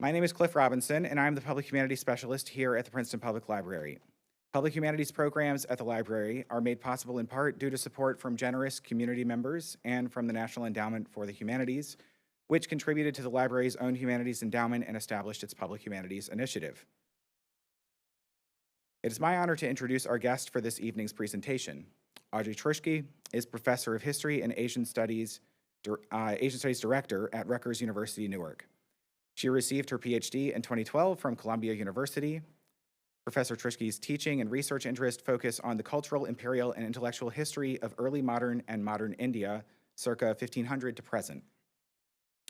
My name is Cliff Robinson, and I'm the Public Humanities Specialist here at the Princeton Public Library. Public humanities programs at the library are made possible in part due to support from generous community members and from the National Endowment for the Humanities, which contributed to the library's own humanities endowment and established its Public Humanities Initiative. It is my honor to introduce our guest for this evening's presentation. Audrey Truschke is Professor of History and Asian Studies Director at Rutgers University-Newark. She received her PhD in 2012 from Columbia University. Professor Truschke's teaching and research interests focus on the cultural, imperial, and intellectual history of early modern and modern India, circa 1500 to present.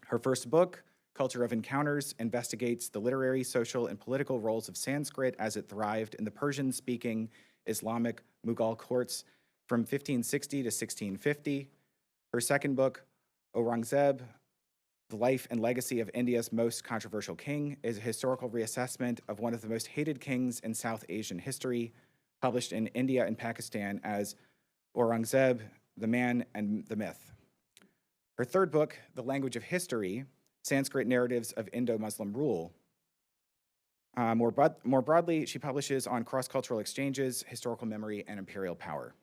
Her first book, Culture of Encounters, investigates the literary, social, and political roles of Sanskrit as it thrived in the Persian-speaking Islamic Mughal courts from 1560 to 1650. Her second book, Aurangzeb, The Life and Legacy of India's Most Controversial King, is a historical reassessment of one of the most hated kings in South Asian history, published in India and Pakistan as Aurangzeb, the Man and the Myth. Her third book, The Language of History, Sanskrit Narratives of Indo-Muslim Rule. More broadly, she publishes on cross-cultural exchanges, historical memory, and imperial power.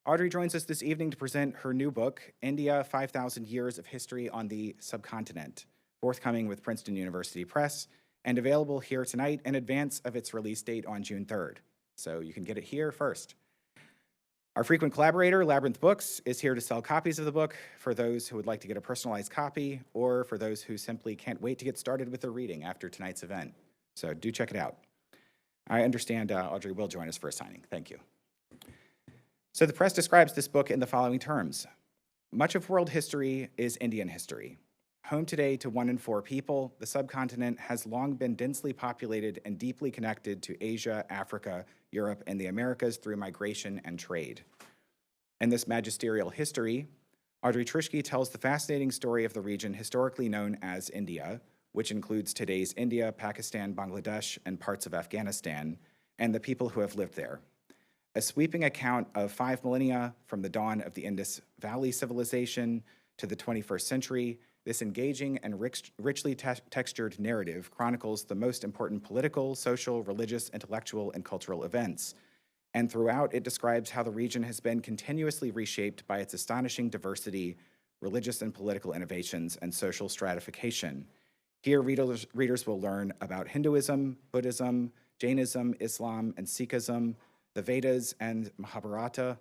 Audrey joins us this evening to present her new book, India, 5,000 Years of History on the Subcontinent, forthcoming with Princeton University Press, and available here tonight in advance of its release date on June 3rd. So you can get it here first. Our frequent collaborator, Labyrinth Books, is here to sell copies of the book for those who would like to get a personalized copy or for those who simply can't wait to get started with their reading after tonight's event. So do check it out. I understand Audrey will join us for a signing. Thank you. So the press describes this book in the following terms. Much of world history is Indian history. Home today to 1 in 4 people, the subcontinent has long been densely populated and deeply connected to Asia, Africa, Europe, and the Americas through migration and trade. In this magisterial history, Audrey Truschke tells the fascinating story of the region historically known as India, which includes today's India, Pakistan, Bangladesh, and parts of Afghanistan, and the people who have lived there. A sweeping account of 5 millennia from the dawn of the Indus Valley Civilization to the 21st century, this engaging and richly textured narrative chronicles the most important political, social, religious, intellectual, and cultural events. And throughout, it describes how the region has been continuously reshaped by its astonishing diversity, religious and political innovations, and social stratification. Here, readers will learn about Hinduism, Buddhism, Jainism, Islam, and Sikhism, the Vedas and Mahabharata,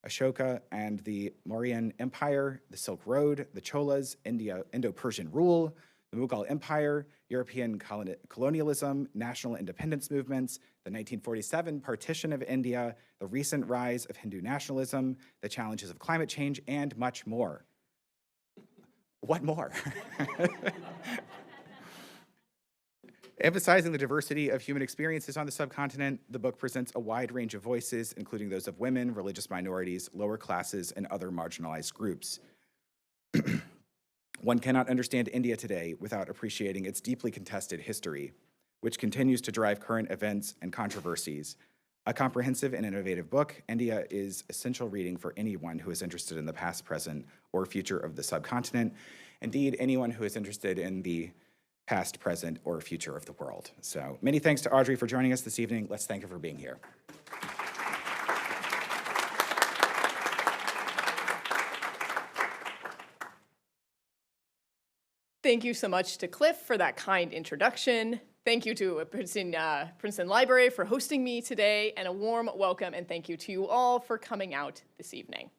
Ashoka and the Mauryan Empire, the Silk Road, the Cholas, Indo-Persian rule, the Mughal Empire, European colonialism, national independence movements, the 1947 partition of India, the recent rise of Hindu nationalism, the challenges of climate change, and much more. What more? Emphasizing the diversity of human experiences on the subcontinent, the book presents a wide range of voices, including those of women, religious minorities, lower classes, and other marginalized groups. One cannot understand India today without appreciating its deeply contested history, which continues to drive current events and controversies. A comprehensive and innovative book, India is essential reading for anyone who is interested in the past, present, or future of the subcontinent. Indeed, anyone who is interested in the past, present, or future of the world. So many thanks to Audrey for joining us this evening. Let's thank her for being here. Thank you so much to Cliff for that kind introduction. Thank you to Princeton Library for hosting me today, and a warm welcome and thank you to you all for coming out this evening.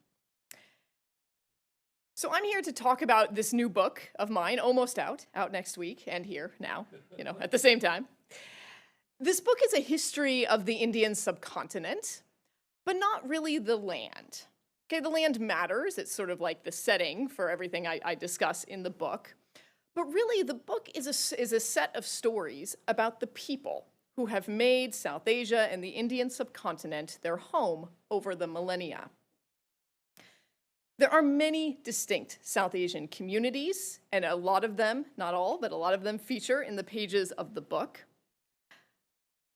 So I'm here to talk about this new book of mine, almost out next week, and here now, at the same time. This book is a history of the Indian subcontinent, but not really the land. Okay, the land matters. It's sort of like the setting for everything I discuss in the book. But really, the book is a set of stories about the people who have made South Asia and the Indian subcontinent their home over the millennia. There are many distinct South Asian communities, and a lot of them, not all, but a lot of them feature in the pages of the book.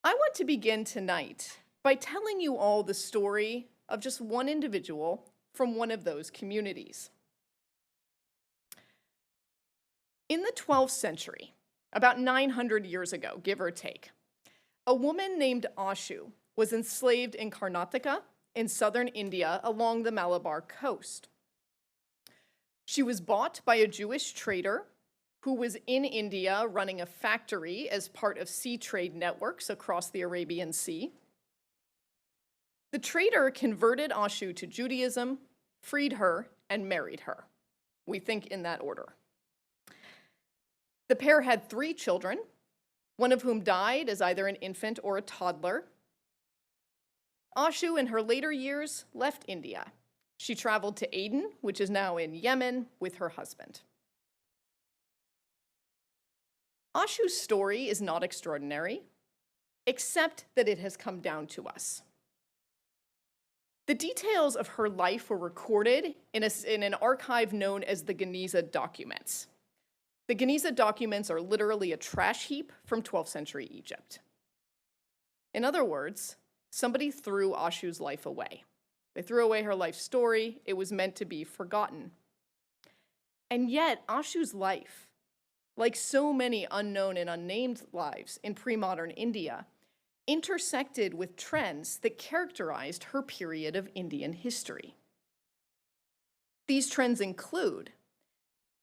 I want to begin tonight by telling you all the story of just one individual from one of those communities. In the 12th century, about 900 years ago, give or take, a woman named Ashu was enslaved in Karnataka in southern India along the Malabar coast. She was bought by a Jewish trader who was in India running a factory as part of sea trade networks across the Arabian Sea. The trader converted Ashu to Judaism, freed her, and married her. We think in that order. The pair had 3 children, one of whom died as either an infant or a toddler. Ashu, in her later years, left India. She traveled to Aden, which is now in Yemen, with her husband. Ashu's story is not extraordinary, except that it has come down to us. The details of her life were recorded in an archive known as the Geniza documents. The Geniza documents are literally a trash heap from 12th century Egypt. In other words, somebody threw Ashu's life away. They threw away her life story. It was meant to be forgotten. And yet, Ashu's life, like so many unknown and unnamed lives in pre-modern India, intersected with trends that characterized her period of Indian history. These trends include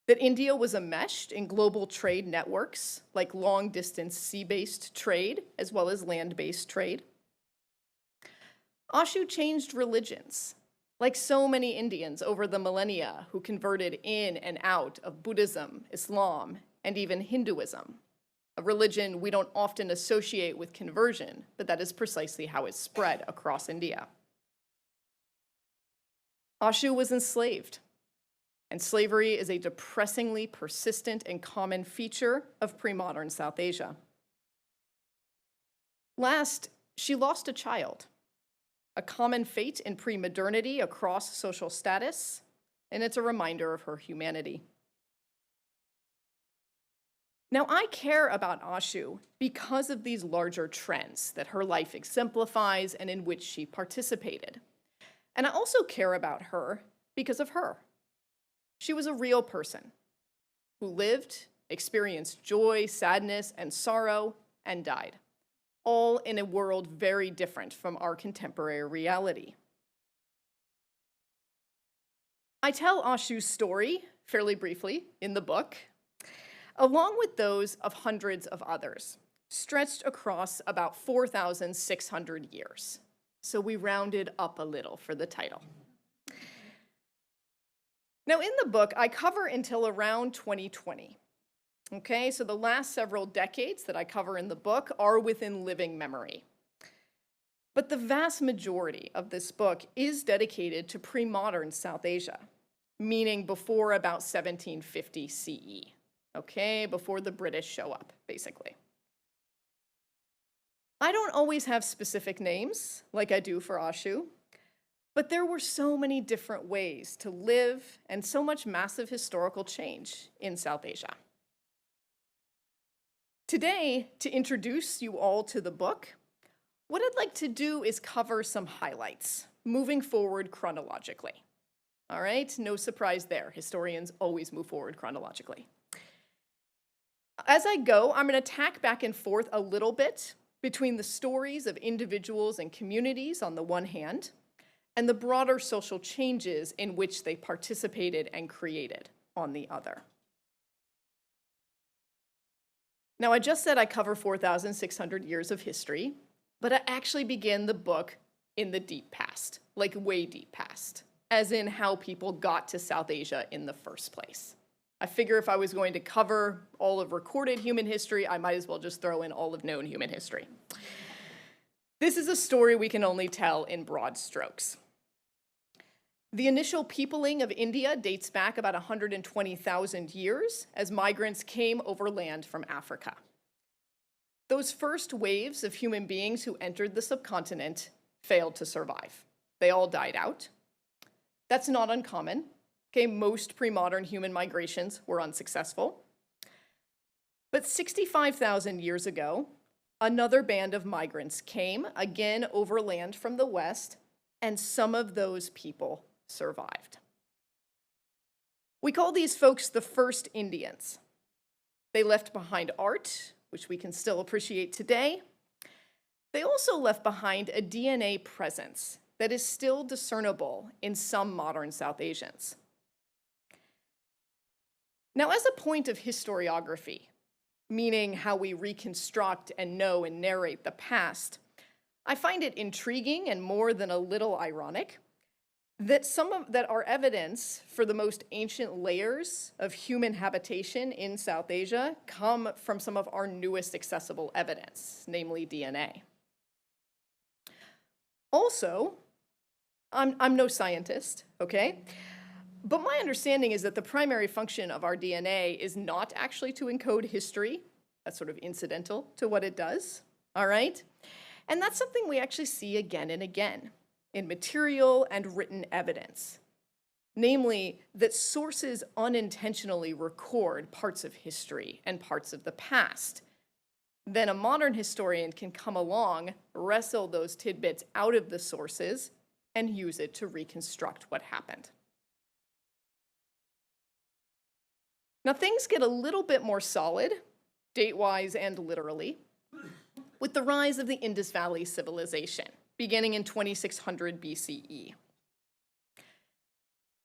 that India was enmeshed in global trade networks like long-distance sea-based trade as well as land-based trade. Ashu changed religions, like so many Indians over the millennia who converted in and out of Buddhism, Islam, and even Hinduism, a religion we don't often associate with conversion, but that is precisely how it spread across India. Ashu was enslaved, and slavery is a depressingly persistent and common feature of pre-modern South Asia. Last, she lost a child, a common fate in pre-modernity across social status, and it's a reminder of her humanity. Now, I care about Ashu because of these larger trends that her life exemplifies and in which she participated. And I also care about her because of her. She was a real person who lived, experienced joy, sadness, and sorrow, and died, all in a world very different from our contemporary reality. I tell Ashu's story, fairly briefly, in the book, along with those of hundreds of others, stretched across about 4,600 years. So we rounded up a little for the title. Now, in the book, I cover until around 2020. Okay, so the last several decades that I cover in the book are within living memory. But the vast majority of this book is dedicated to pre-modern South Asia, meaning before about 1750 CE. Okay, before the British show up, basically. I don't always have specific names, like I do for Ashu, but there were so many different ways to live and so much massive historical change in South Asia. Today, to introduce you all to the book, what I'd like to do is cover some highlights, moving forward chronologically. All right, no surprise there. Historians always move forward chronologically. As I go, I'm going to tack back and forth a little bit between the stories of individuals and communities on the one hand, and the broader social changes in which they participated and created on the other. Now, I just said I cover 4,600 years of history, but I actually begin the book in the deep past, like way deep past, as in how people got to South Asia in the first place. I figure if I was going to cover all of recorded human history, I might as well just throw in all of known human history. This is a story we can only tell in broad strokes. The initial peopling of India dates back about 120,000 years as migrants came overland from Africa. Those first waves of human beings who entered the subcontinent failed to survive. They all died out. That's not uncommon. Okay, most pre-modern human migrations were unsuccessful. But 65,000 years ago, another band of migrants came, again overland from the west, and some of those people survived. We call these folks the first Indians. They left behind art, which we can still appreciate today. They also left behind a DNA presence that is still discernible in some modern South Asians. Now, as a point of historiography, meaning how we reconstruct and know and narrate the past, I find it intriguing and more than a little ironic that our evidence for the most ancient layers of human habitation in South Asia come from some of our newest accessible evidence, namely DNA. Also, I'm no scientist, okay? But my understanding is that the primary function of our DNA is not actually to encode history. That's sort of incidental to what it does, all right? And that's something we actually see again and again in material and written evidence. Namely, that sources unintentionally record parts of history and parts of the past. Then a modern historian can come along, wrestle those tidbits out of the sources, and use it to reconstruct what happened. Now, things get a little bit more solid, date-wise and literally, with the rise of the Indus Valley Civilization, beginning in 2600 BCE.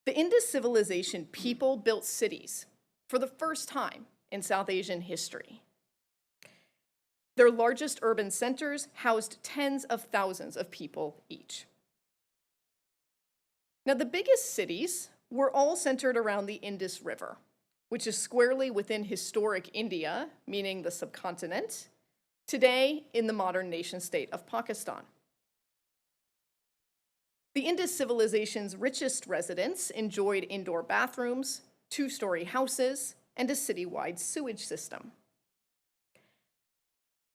The Indus Civilization people built cities for the first time in South Asian history. Their largest urban centers housed tens of thousands of people each. Now, the biggest cities were all centered around the Indus River, which is squarely within historic India, meaning the subcontinent, today in the modern nation-state of Pakistan. The Indus civilization's richest residents enjoyed indoor bathrooms, two-story houses, and a citywide sewage system.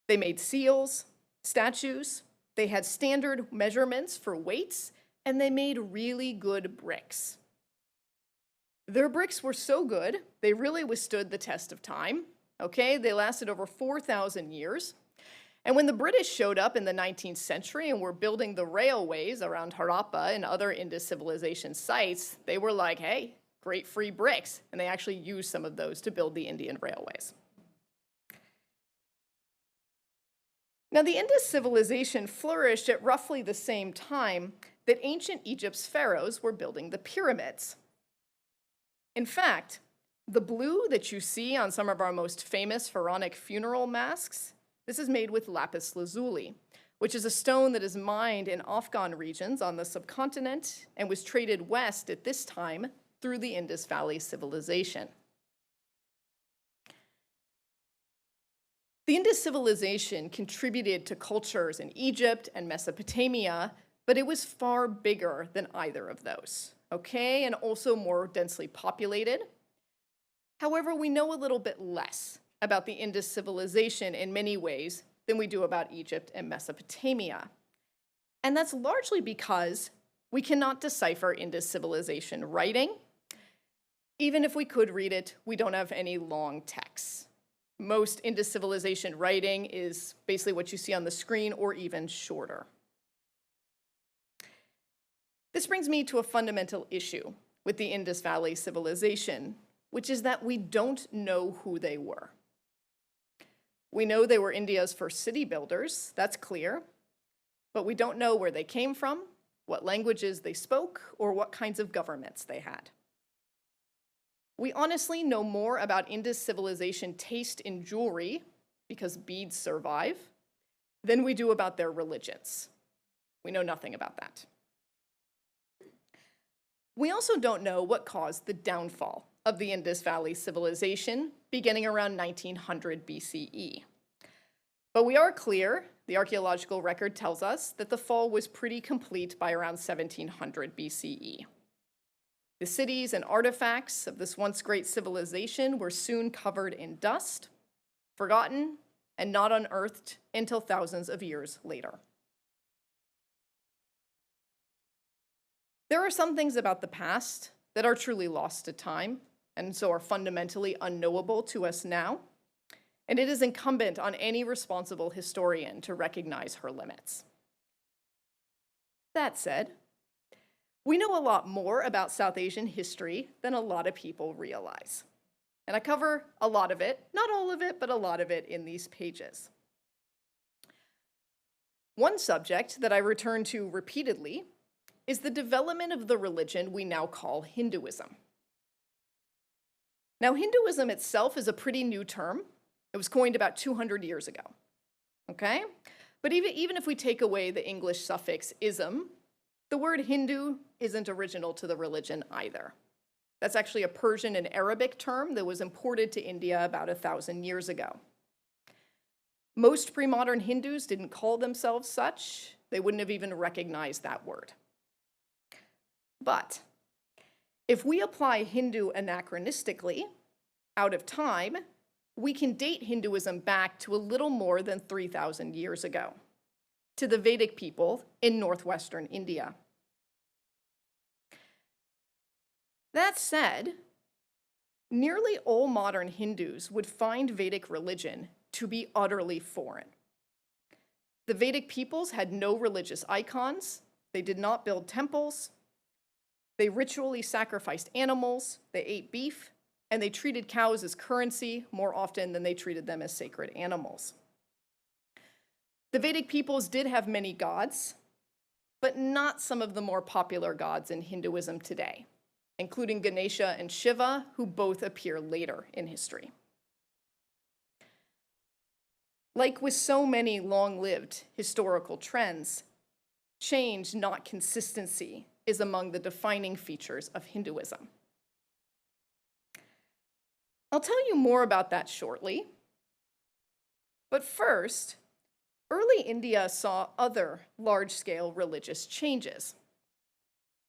They made seals, statues, they had standard measurements for weights, and they made really good bricks. Their bricks were so good, they really withstood the test of time, okay? They lasted over 4,000 years. And when the British showed up in the 19th century and were building the railways around Harappa and other Indus civilization sites, they were like, hey, great free bricks. And they actually used some of those to build the Indian railways. Now, the Indus civilization flourished at roughly the same time that ancient Egypt's pharaohs were building the pyramids. In fact, the blue that you see on some of our most famous pharaonic funeral masks, this is made with lapis lazuli, which is a stone that is mined in Afghan regions on the subcontinent and was traded west at this time through the Indus Valley Civilization. The Indus civilization contributed to cultures in Egypt and Mesopotamia, but it was far bigger than either of those, okay, and also more densely populated. However, we know a little bit less about the Indus civilization in many ways than we do about Egypt and Mesopotamia. And that's largely because we cannot decipher Indus civilization writing. Even if we could read it, we don't have any long texts. Most Indus civilization writing is basically what you see on the screen or even shorter. This brings me to a fundamental issue with the Indus Valley Civilization, which is that we don't know who they were. We know they were India's first city builders, that's clear, but we don't know where they came from, what languages they spoke, or what kinds of governments they had. We honestly know more about Indus civilization taste in jewelry, because beads survive, than we do about their religions. We know nothing about that. We also don't know what caused the downfall of the Indus Valley Civilization beginning around 1900 BCE. But we are clear, the archaeological record tells us, that the fall was pretty complete by around 1700 BCE. The cities and artifacts of this once great civilization were soon covered in dust, forgotten, and not unearthed until thousands of years later. There are some things about the past that are truly lost to time, and so are fundamentally unknowable to us now, and it is incumbent on any responsible historian to recognize her limits. That said, we know a lot more about South Asian history than a lot of people realize. And I cover a lot of it, not all of it, but a lot of it in these pages. One subject that I return to repeatedly is the development of the religion we now call Hinduism. Now, Hinduism itself is a pretty new term. It was coined about 200 years ago, okay? But even if we take away the English suffix ism, the word Hindu isn't original to the religion either. That's actually a Persian and Arabic term that was imported to India about 1,000 years ago. Most pre-modern Hindus didn't call themselves such. They wouldn't have even recognized that word. But if we apply Hindu anachronistically, out of time, we can date Hinduism back to a little more than 3,000 years ago, to the Vedic people in northwestern India. That said, nearly all modern Hindus would find Vedic religion to be utterly foreign. The Vedic peoples had no religious icons, they did not build temples, they ritually sacrificed animals, they ate beef, and they treated cows as currency more often than they treated them as sacred animals. The Vedic peoples did have many gods, but not some of the more popular gods in Hinduism today, including Ganesha and Shiva, who both appear later in history. Like with so many long-lived historical trends, change, not consistency, is among the defining features of Hinduism. I'll tell you more about that shortly. But first, early India saw other large-scale religious changes,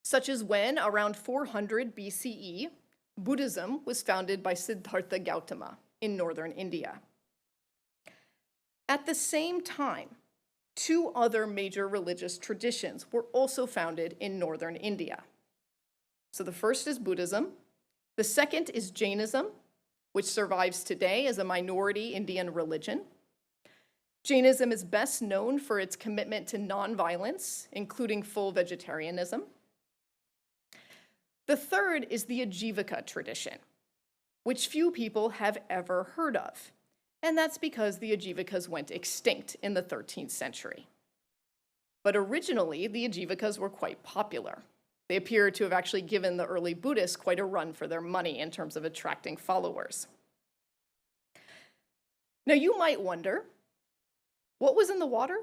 such as when, around 400 BCE, Buddhism was founded by Siddhartha Gautama in northern India. At the same time, two other major religious traditions were also founded in northern India. So the first is Buddhism, the second is Jainism, which survives today as a minority Indian religion. Jainism is best known for its commitment to nonviolence, including full vegetarianism. The third is the Ajivika tradition, which few people have ever heard of. And that's because the Ajivikas went extinct in the 13th century. But originally, the Ajivikas were quite popular. They appear to have actually given the early Buddhists quite a run for their money in terms of attracting followers. Now, you might wonder, what was in the water?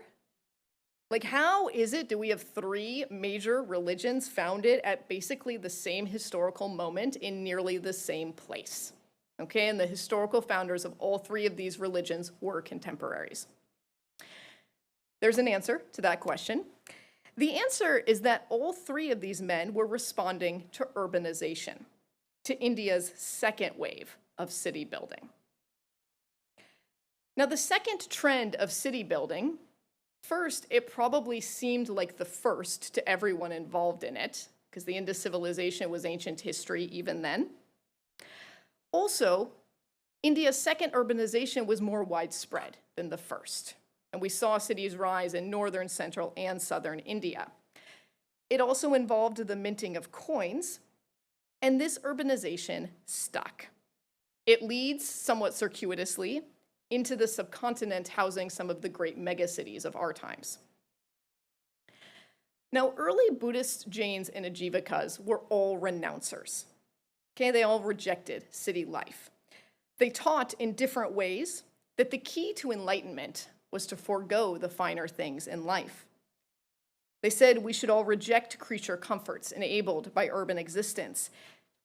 Like, how is it do we have three major religions founded at basically the same historical moment in nearly the same place? Okay, and the historical founders of all three of these religions were contemporaries. There's an answer to that question. The answer is that all three of these men were responding to urbanization, to India's second wave of city building. Now, the second trend of city building, first, it probably seemed like the first to everyone involved in it, because the Indus civilization was ancient history even then. Also, India's second urbanization was more widespread than the first, and we saw cities rise in northern, central, and southern India. It also involved the minting of coins, and this urbanization stuck. It leads, somewhat circuitously, into the subcontinent housing some of the great megacities of our times. Now, early Buddhists, Jains, and Ajivikas were all renouncers. Okay, they all rejected city life. They taught in different ways that the key to enlightenment was to forego the finer things in life. They said we should all reject creature comforts enabled by urban existence,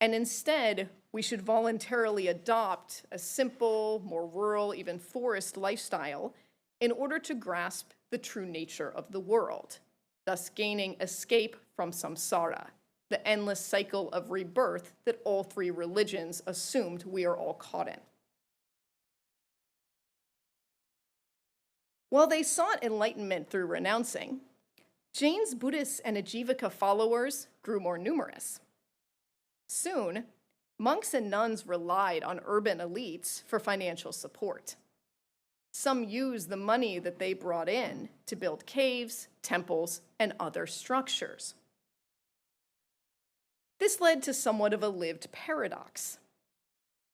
and instead we should voluntarily adopt a simple, more rural, even forest lifestyle in order to grasp the true nature of the world, thus gaining escape from samsara, the endless cycle of rebirth that all three religions assumed we are all caught in. While they sought enlightenment through renouncing, Jains, Buddhists, and Ajivika followers grew more numerous. Soon, monks and nuns relied on urban elites for financial support. Some used the money that they brought in to build caves, temples, and other structures. This led to somewhat of a lived paradox.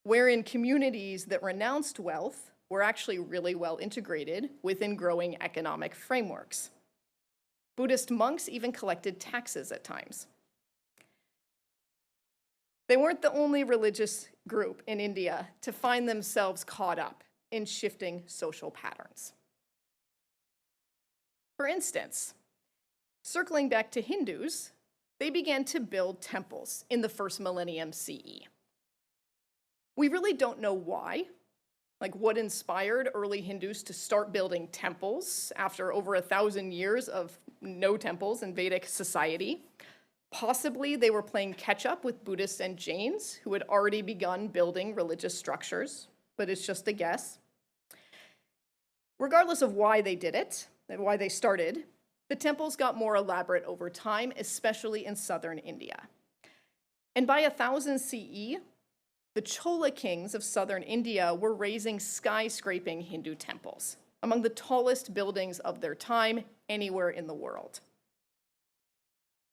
wherein communities that renounced wealth were actually really well integrated within growing economic frameworks. Buddhist monks even collected taxes at times. They weren't the only religious group in India to find themselves caught up in shifting social patterns. For instance, circling back to Hindus, they began to build temples in the first millennium CE. We really don't know why, like what inspired early Hindus to start building temples after over 1,000 years of no temples in Vedic society. Possibly they were playing catch up with Buddhists and Jains who had already begun building religious structures, but it's just a guess. Regardless of why they did it, and why they started, the temples got more elaborate over time, especially in southern India. And by 1000 CE, the Chola kings of southern India were raising skyscraping Hindu temples, among the tallest buildings of their time anywhere in the world.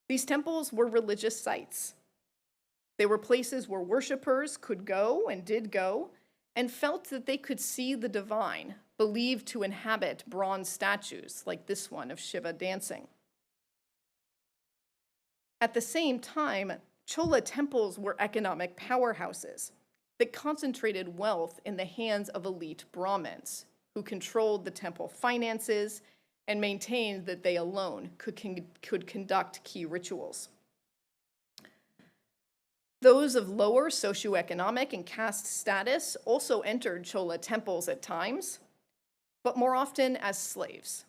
These temples were religious sites. They were places where worshipers could go and did go and felt that they could see the divine, believed to inhabit bronze statues like this one of Shiva dancing. At the same time, Chola temples were economic powerhouses that concentrated wealth in the hands of elite Brahmins who controlled the temple finances and maintained that they alone could conduct key rituals. Those of lower socioeconomic and caste status also entered Chola temples at times, but more often as slaves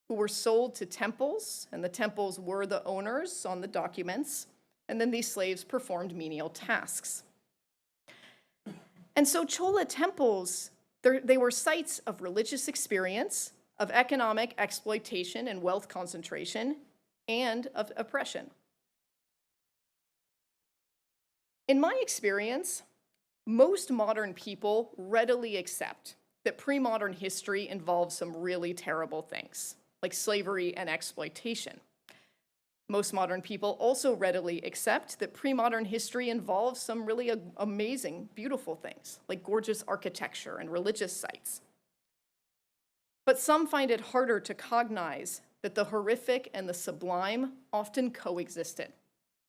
who were sold to temples, and the temples were the owners on the documents, and then these slaves performed menial tasks. And so Chola temples, they were sites of religious experience, of economic exploitation and wealth concentration, and of oppression. In my experience, most modern people readily accept that pre-modern history involves some really terrible things, like slavery and exploitation. Most modern people also readily accept that pre-modern history involves some really amazing, beautiful things, like gorgeous architecture and religious sites. But some find it harder to cognize that the horrific and the sublime often coexisted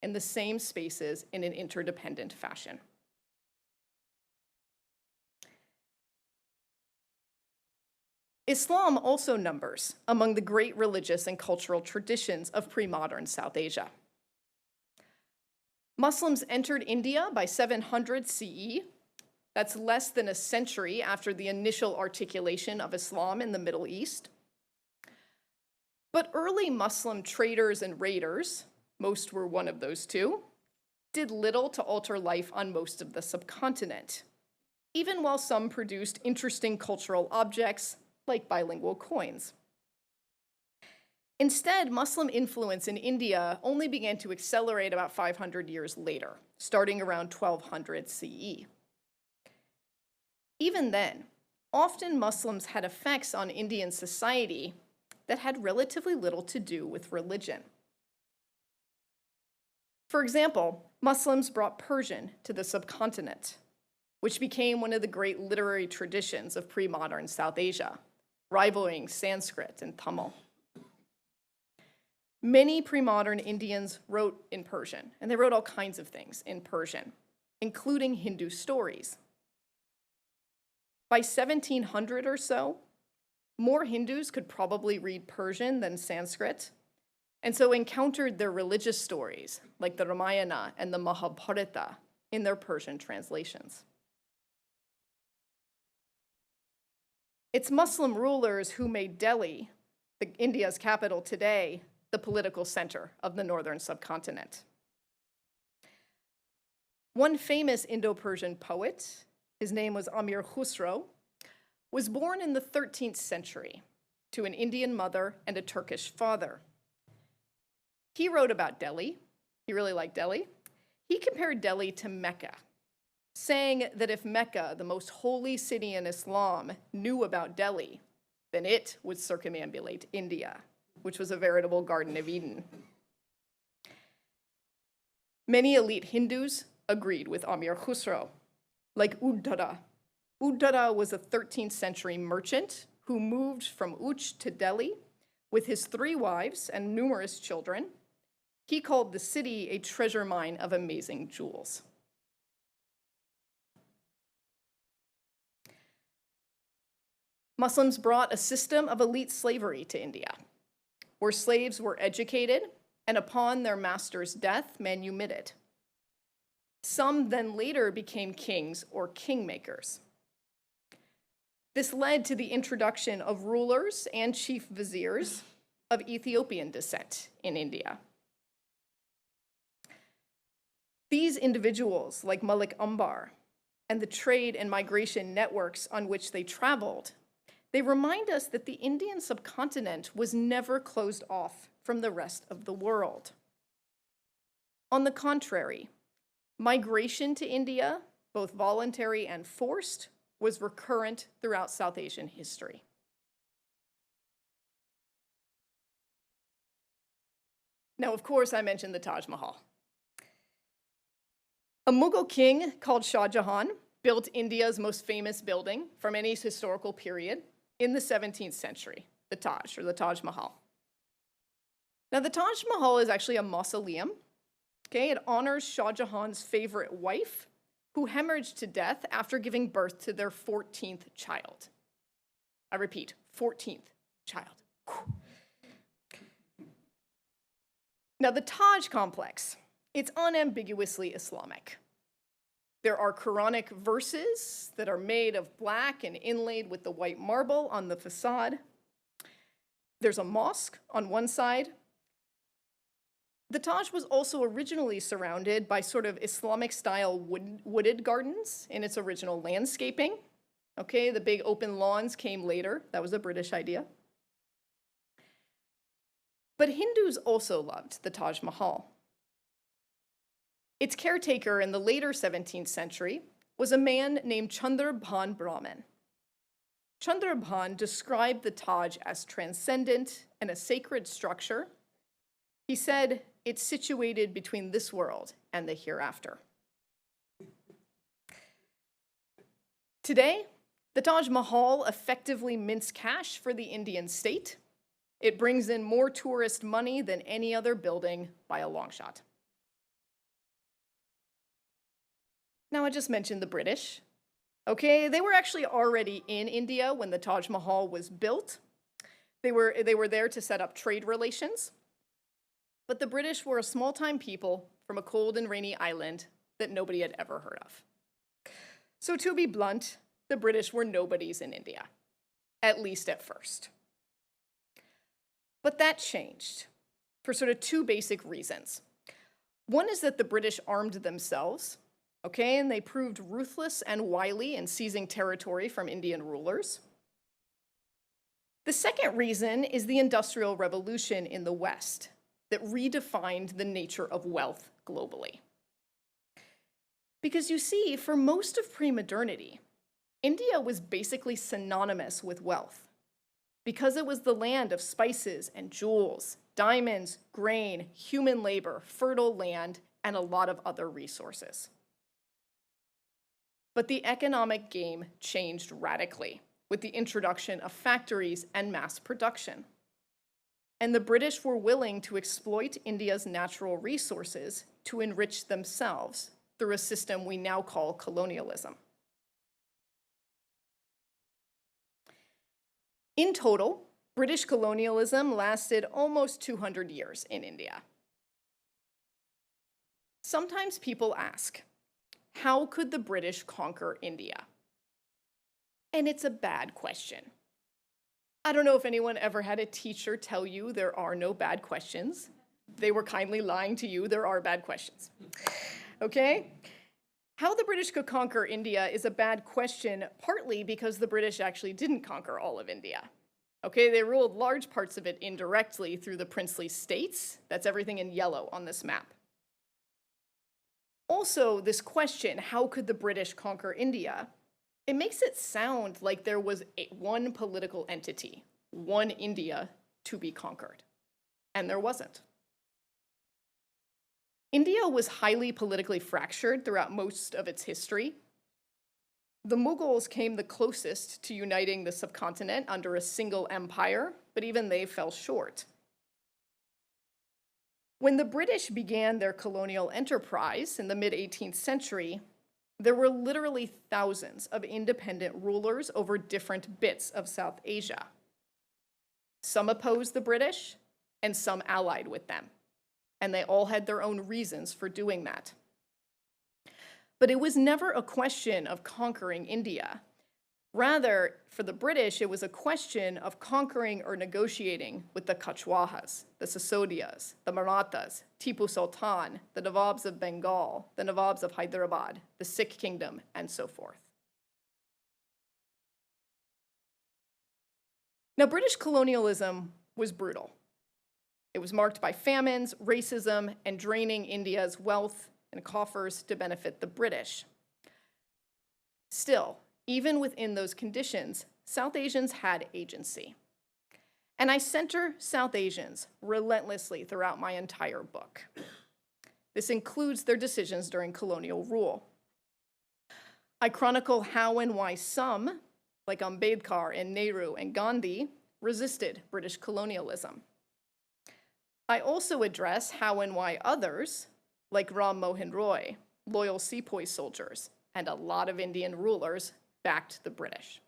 in the same spaces in an interdependent fashion. Islam also numbers among the great religious and cultural traditions of pre-modern South Asia. Muslims entered India by 700 CE. That's less than a century after the initial articulation of Islam in the Middle East. But early Muslim traders and raiders, most were one of those two, did little to alter life on most of the subcontinent, even while some produced interesting cultural objects like bilingual coins. Instead, Muslim influence in India only began to accelerate about 500 years later, starting around 1200 CE. Even then, often Muslims had effects on Indian society that had relatively little to do with religion. For example, Muslims brought Persian to the subcontinent, which became one of the great literary traditions of pre-modern South Asia, rivaling Sanskrit and Tamil. Many pre-modern Indians wrote in Persian, and they wrote all kinds of things in Persian, including Hindu stories. By 1700 or so, more Hindus could probably read Persian than Sanskrit, and so encountered their religious stories, like the Ramayana and the Mahabharata, in their Persian translations. It's Muslim rulers who made Delhi, India's capital today, the political center of the northern subcontinent. One famous Indo-Persian poet, his name was Amir Khusro, was born in the 13th century to an Indian mother and a Turkish father. He wrote about Delhi. He really liked Delhi. He compared Delhi to Mecca, saying that if Mecca, the most holy city in Islam, knew about Delhi, then it would circumambulate India, which was a veritable Garden of Eden. Many elite Hindus agreed with Amir Khusro. like Uddhara. Uddhara was a 13th century merchant who moved from Uch to Delhi with his 3 wives and numerous children. He called the city a treasure mine of amazing jewels. Muslims brought a system of elite slavery to India, where slaves were educated and upon their master's death manumitted. Some then later became kings or kingmakers. This led to the introduction of rulers and chief viziers of Ethiopian descent in India. These individuals, like Malik Umbar, and the trade and migration networks on which they traveled, they remind us that the Indian subcontinent was never closed off from the rest of the world. On the contrary, migration to India, both voluntary and forced, was recurrent throughout South Asian history. Now, of course, I mentioned the Taj Mahal. A Mughal king called Shah Jahan built India's most famous building from any historical period in the 17th century, the Taj, or the Taj Mahal. Now, the Taj Mahal is actually a mausoleum. Okay, it honors Shah Jahan's favorite wife, who hemorrhaged to death after giving birth to their 14th child. I repeat, 14th child. Whew. Now, the Taj complex, it's unambiguously Islamic. There are Quranic verses that are made of black and inlaid with the white marble on the facade. There's a mosque on one side. The Taj was also originally surrounded by sort of Islamic-style wooded gardens in its original landscaping. Okay, the big open lawns came later. That was a British idea. But Hindus also loved the Taj Mahal. Its caretaker in the later 17th century was a man named Chandrabhan Brahman. Chandrabhan described the Taj as transcendent and a sacred structure. He said, it's situated between this world and the hereafter. Today, the Taj Mahal effectively mints cash for the Indian state. It brings in more tourist money than any other building by a long shot. Now, I just mentioned the British. Okay, they were actually already in India when the Taj Mahal was built. They were there to set up trade relations. But the British were a small-time people from a cold and rainy island that nobody had ever heard of. So to be blunt, the British were nobodies in India, at least at first. But that changed for sort of 2 basic reasons. One is that the British armed themselves, okay, and they proved ruthless and wily in seizing territory from Indian rulers. The second reason is the Industrial Revolution in the West that redefined the nature of wealth globally. Because you see, for most of pre-modernity, India was basically synonymous with wealth because it was the land of spices and jewels, diamonds, grain, human labor, fertile land, and a lot of other resources. But the economic game changed radically with the introduction of factories and mass production. And the British were willing to exploit India's natural resources to enrich themselves through a system we now call colonialism. In total, British colonialism lasted almost 200 years in India. Sometimes people ask, how could the British conquer India? And it's a bad question. I don't know if anyone ever had a teacher tell you there are no bad questions. They were kindly lying to you, there are bad questions. Okay? How the British could conquer India is a bad question, partly because the British actually didn't conquer all of India. Okay, they ruled large parts of it indirectly through the princely states. That's everything in yellow on this map. Also, this question, how could the British conquer India? It makes it sound like there was one political entity, one India, to be conquered. And there wasn't. India was highly politically fractured throughout most of its history. The Mughals came the closest to uniting the subcontinent under a single empire, but even they fell short. When the British began their colonial enterprise in the mid-18th century, there were literally thousands of independent rulers over different bits of South Asia. Some opposed the British, and some allied with them, and they all had their own reasons for doing that. But it was never a question of conquering India. Rather, for the British, it was a question of conquering or negotiating with the Kachwahas, the Sisodias, the Marathas, Tipu Sultan, the Nawabs of Bengal, the Nawabs of Hyderabad, the Sikh kingdom, and so forth. Now, British colonialism was brutal. It was marked by famines, racism, and draining India's wealth and coffers to benefit the British. Still, even within those conditions, South Asians had agency. And I center South Asians relentlessly throughout my entire book. This includes their decisions during colonial rule. I chronicle how and why some, like Ambedkar and Nehru and Gandhi, resisted British colonialism. I also address how and why others, like Ram Mohan Roy, loyal sepoy soldiers, and a lot of Indian rulers, backed the British.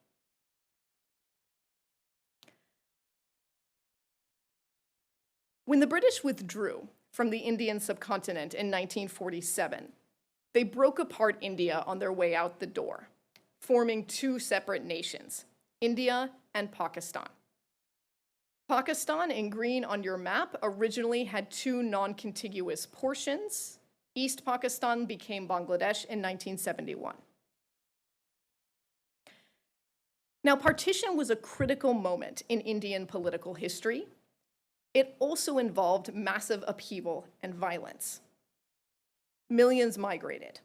When the British withdrew from the Indian subcontinent in 1947, they broke apart India on their way out the door, forming two separate nations, India and Pakistan. Pakistan, in green on your map, originally had two non-contiguous portions. East Pakistan became Bangladesh in 1971. Now, partition was a critical moment in Indian political history. It also involved massive upheaval and violence. Millions migrated,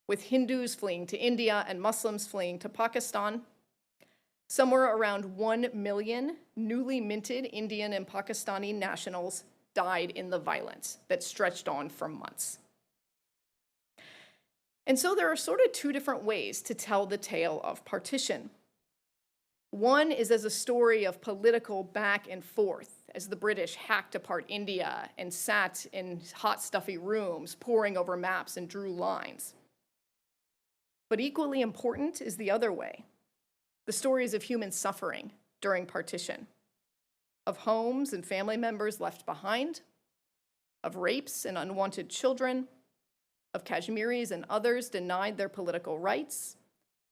with Hindus fleeing to India and Muslims fleeing to Pakistan. Somewhere around 1 million newly minted Indian and Pakistani nationals died in the violence that stretched on for months. And so there are sort of two different ways to tell the tale of partition. One is as a story of political back and forth, as the British hacked apart India and sat in hot, stuffy rooms, poring over maps and drew lines. But equally important is the other way, the stories of human suffering during partition, of homes and family members left behind, of rapes and unwanted children, of Kashmiris and others denied their political rights,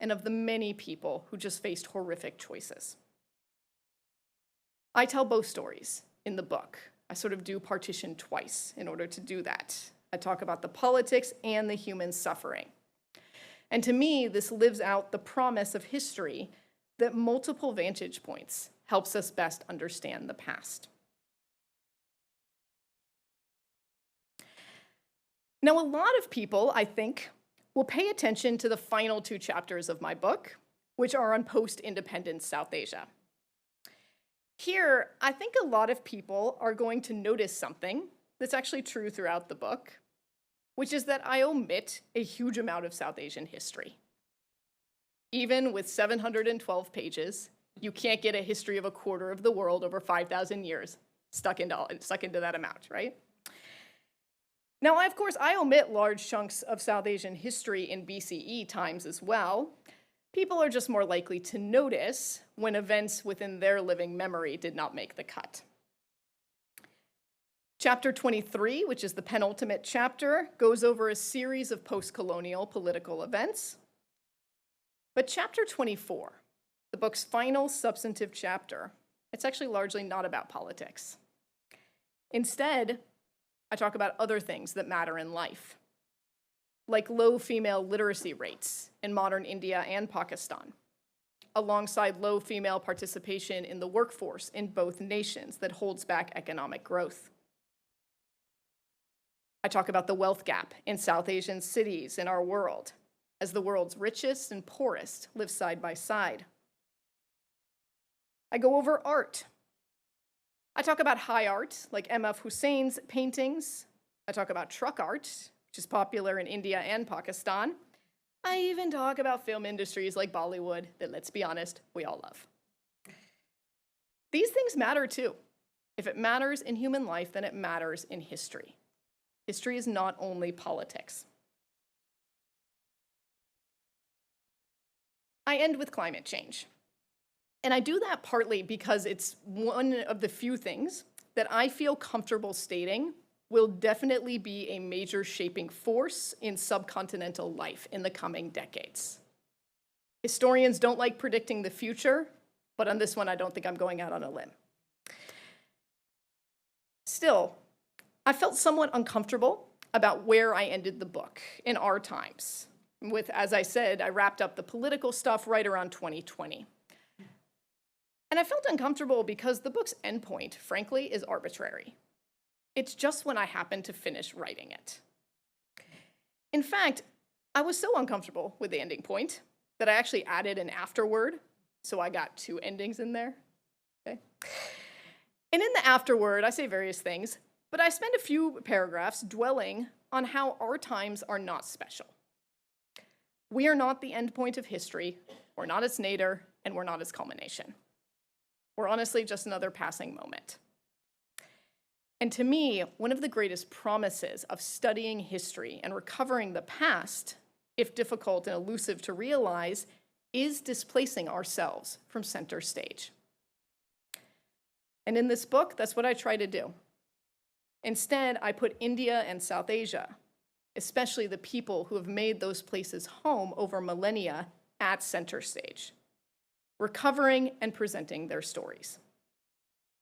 and of the many people who just faced horrific choices. I tell both stories in the book. I sort of do partition twice in order to do that. I talk about the politics and the human suffering. And to me, this lives out the promise of history that multiple vantage points helps us best understand the past. Now, a lot of people, I think, will pay attention to the final two chapters of my book, which are on post-independence South Asia. Here, I think a lot of people are going to notice something that's actually true throughout the book, which is that I omit a huge amount of South Asian history. Even with 712 pages, you can't get a history of a quarter of the world over 5,000 years stuck into that amount, right? Now, of course, I omit large chunks of South Asian history in BCE times as well. People are just more likely to notice when events within their living memory did not make the cut. Chapter 23, which is the penultimate chapter, goes over a series of post-colonial political events. But chapter 24, the book's final substantive chapter, it's actually largely not about politics. Instead, I talk about other things that matter in life, like low female literacy rates in modern India and Pakistan, alongside low female participation in the workforce in both nations that holds back economic growth. I talk about the wealth gap in South Asian cities in our world, as the world's richest and poorest live side by side. I go over art. I talk about high art, like M.F. Hussein's paintings. I talk about truck art, which is popular in India and Pakistan. I even talk about film industries like Bollywood that, let's be honest, we all love. These things matter too. If it matters in human life, then it matters in history. History is not only politics. I end with climate change. And I do that partly because it's one of the few things that I feel comfortable stating will definitely be a major shaping force in subcontinental life in the coming decades. Historians don't like predicting the future, but on this one, I don't think I'm going out on a limb. Still, I felt somewhat uncomfortable about where I ended the book in our times. With, as I said, I wrapped up the political stuff right around 2020. And I felt uncomfortable because the book's endpoint, frankly, is arbitrary. It's just when I happened to finish writing it. In fact, I was so uncomfortable with the ending point that I actually added an afterword, so I got 2 endings in there. Okay? And in the afterword, I say various things, but I spend a few paragraphs dwelling on how our times are not special. We are not the end point of history, we're not its nadir, and we're not its culmination. We're honestly just another passing moment. And to me, one of the greatest promises of studying history and recovering the past, if difficult and elusive to realize, is displacing ourselves from center stage. And in this book, that's what I try to do. Instead, I put India and South Asia, especially the people who have made those places home over millennia, at center stage, recovering and presenting their stories.